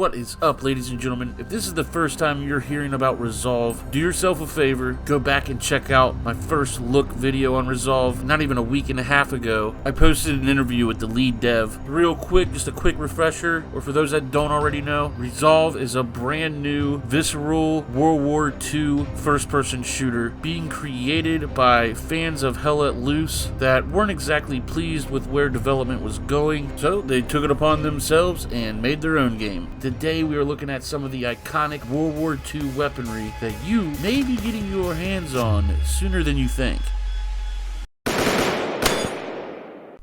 What is up, ladies and gentlemen? If this is the first time you're hearing about Resolve, do yourself a favor, go back and check out my first look video on Resolve not even a week and a half ago. I posted an interview with the lead dev. Real quick, just a quick refresher, or for those that don't already know, Resolve is a brand new, visceral World War II first-person shooter being created by fans of Hell Let Loose that weren't exactly pleased with where development was going, so they took it upon themselves and made their own game. Today we are looking at some of the iconic World War II weaponry that you may be getting your hands on sooner than you think.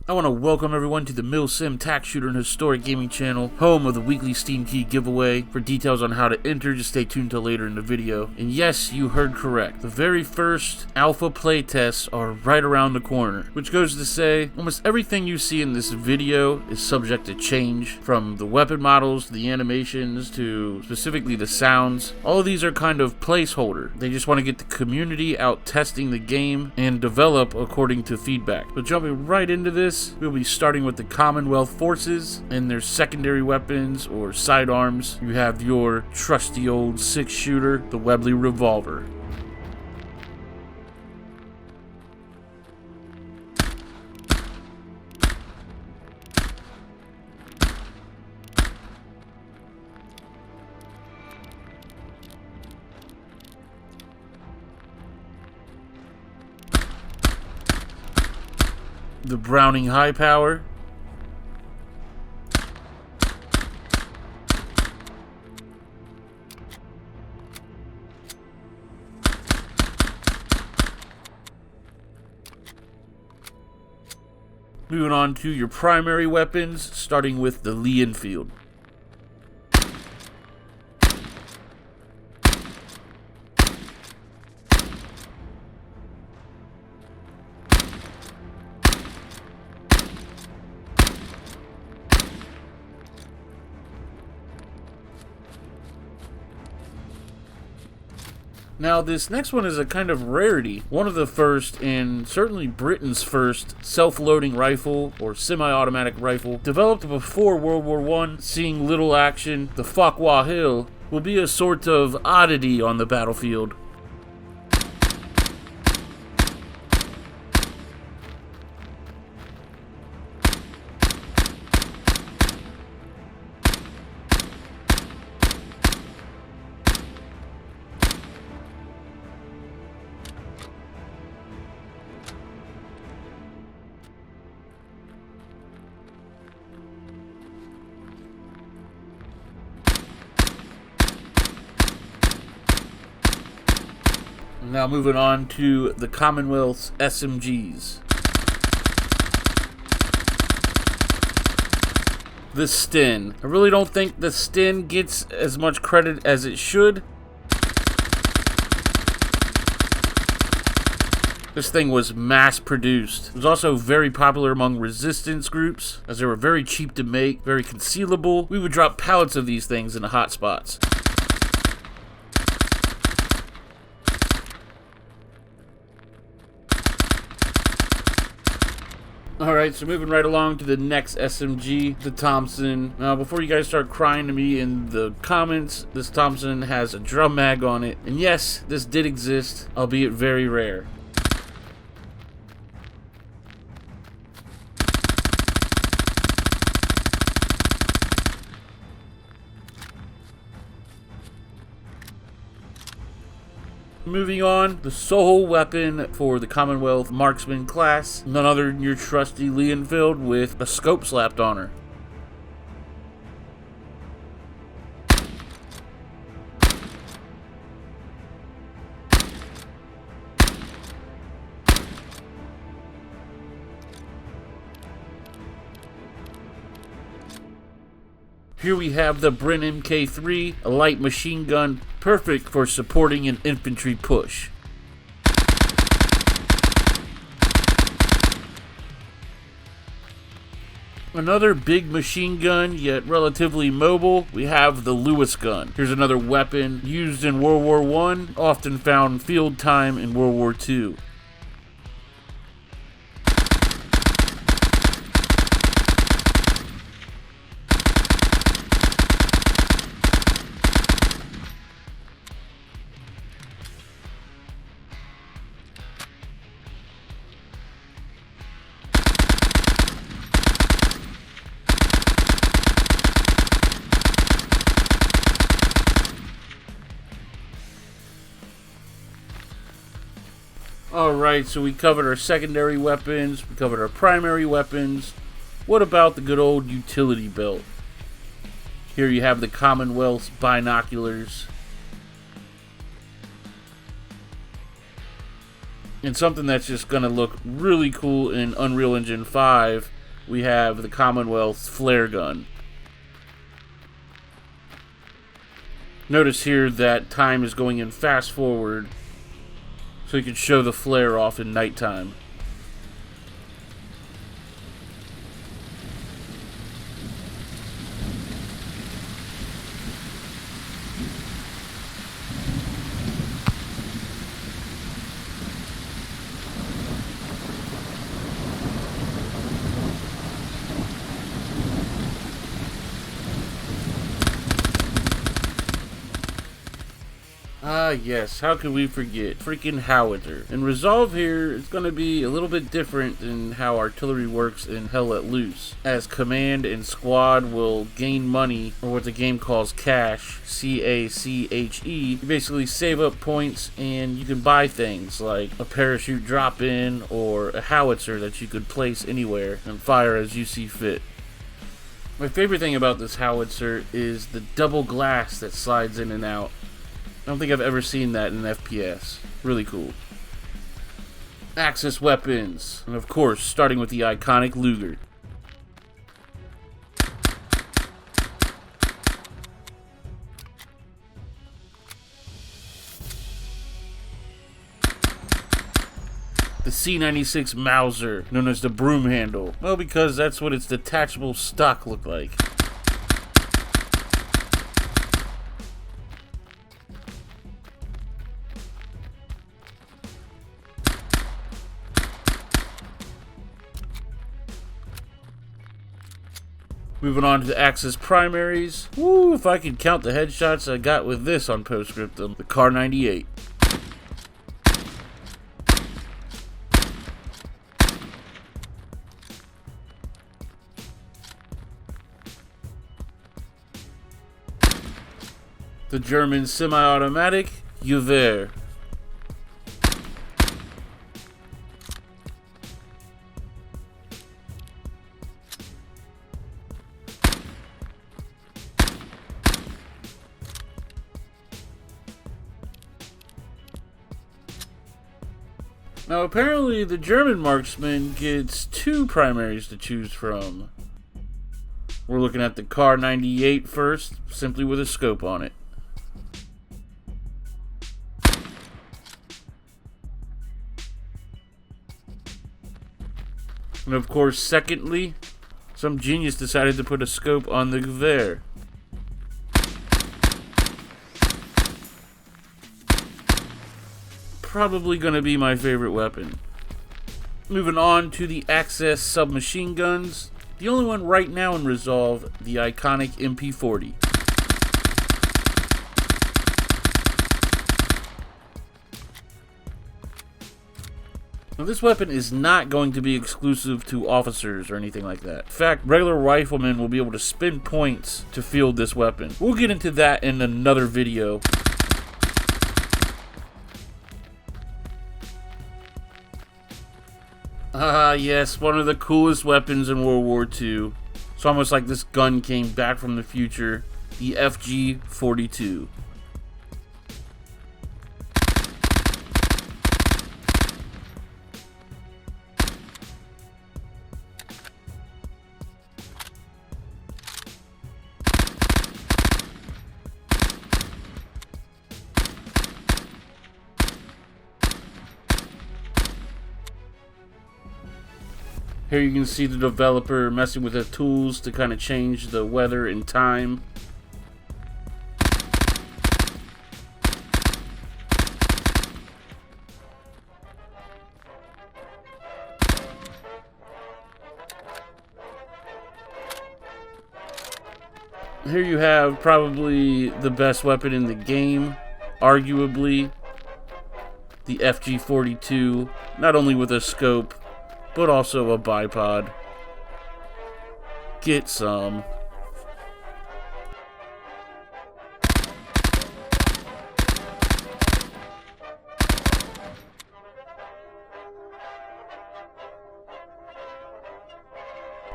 I want to welcome everyone to the Mil-Simp tax shooter and historic gaming channel, home of the weekly Steam key giveaway. For details on how to enter, just stay tuned till later in the video. And yes, you heard correct. The very first alpha playtests are right around the corner, which goes to say almost everything you see in this video is subject to change, from the weapon models to the animations to specifically the sounds. All of these are kind of placeholder. They just want to get the community out testing the game and develop according to feedback. But jumping right into this, we'll be starting with the Commonwealth forces and their secondary weapons or sidearms. You have your trusty old 6-shooter, the Webley revolver. The Browning high power. Moving on to your primary weapons, starting with the Lee Enfield. Now, this next one is a kind of rarity. One of the first, and certainly Britain's first, self-loading rifle, or semi-automatic rifle, developed before World War I, seeing little action. The Farquhar-Hill will be a sort of oddity on the battlefield. Now moving on to the Commonwealth's SMGs. The Sten. I really don't think the Sten gets as much credit as it should. This thing was mass produced. It was also very popular among resistance groups, as they were very cheap to make, very concealable. We would drop pallets of these things in the hot spots. Alright, so moving right along to the next SMG, the Thompson. Now, before you guys start crying to me in the comments, this Thompson has a drum mag on it. And yes, this did exist, albeit very rare. Moving on, the sole weapon for the Commonwealth marksman class, none other than your trusty Lee Enfield with a scope slapped on her. Here we have the Bren MK3, a light machine gun, perfect for supporting an infantry push. Another big machine gun, yet relatively mobile, we have the Lewis gun. Here's another weapon used in World War I, often found field time in World War II. Alright, so we covered our secondary weapons, we covered our primary weapons. What about the good old utility belt? Here you have the Commonwealth binoculars. And something that's just going to look really cool in Unreal Engine 5, we have the Commonwealth flare gun. Notice here that time is going in fast forward, so you can show the flare off in nighttime. Ah yes, how could we forget? Freaking howitzer. And resolve here is going to be a little bit different than how artillery works in Hell Let Loose, as command and squad will gain money, or what the game calls cash, C-A-C-H-E. You basically save up points and you can buy things like a parachute drop-in or a howitzer that you could place anywhere and fire as you see fit. My favorite thing about this howitzer is the double glass that slides in and out. I don't think I've ever seen that in an FPS. Really cool. Axis weapons. And of course, starting with the iconic Luger. The C96 Mauser, known as the broom handle. Well, because that's what its detachable stock looked like. Moving on to the Axis primaries. Woo, if I could count the headshots I got with this on Postscriptum. The Kar 98. The German semi-automatic Gewehr. Now apparently the German marksman gets 2 primaries to choose from. We're looking at the Kar 98 first, simply with a scope on it. And of course, secondly, some genius decided to put a scope on the Gewehr. Probably going to be my favorite weapon. Moving on to the Axis submachine guns. The only one right now in Resolve, the iconic MP40. Now this weapon is not going to be exclusive to officers or anything like that. In fact, regular riflemen will be able to spend points to field this weapon. We'll get into that in another video. Yes, one of the coolest weapons in World War II. It's almost like this gun came back from the future. The FG-42. Here you can see the developer messing with the tools to kind of change the weather and time. Here you have probably the best weapon in the game, arguably, the FG-42, not only with a scope, but also a bipod. Get some.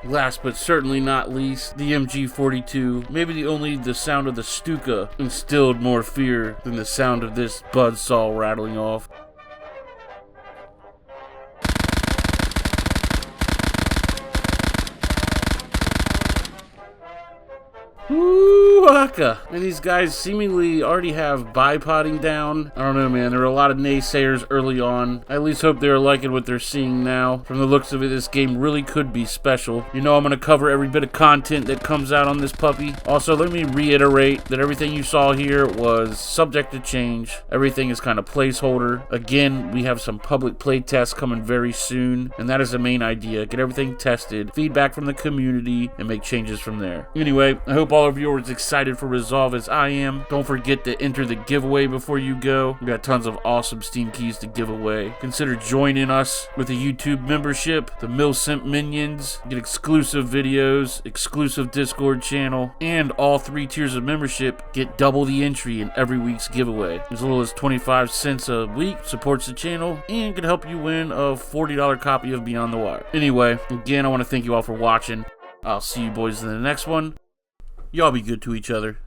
Last but certainly not least, the MG42. Maybe only the sound of the Stuka instilled more fear than the sound of this buzzsaw rattling off. Ooh, waka. And these guys seemingly already have bipoding down. I don't know, man. There were a lot of naysayers early on. I at least hope they're liking what they're seeing now. From the looks of it, this game really could be special. You know I'm going to cover every bit of content that comes out on this puppy. Also, let me reiterate that everything you saw here was subject to change. Everything is kind of placeholder. Again, we have some public play tests coming very soon, and that is the main idea. Get everything tested, feedback from the community, and make changes from there. Anyway, I hope all of you are as excited for Resolve as I am. Don't forget to enter the giveaway before you go. We got tons of awesome Steam keys to give away. Consider joining us with a YouTube membership, the Mil-Simp Minions, get exclusive videos, exclusive Discord channel, and all 3 tiers of membership get double the entry in every week's giveaway. As little as 25 cents a week supports the channel and can help you win a $40 copy of Beyond the Wire. Anyway, again, I want to thank you all for watching. I'll see you boys in the next one. Y'all be good to each other.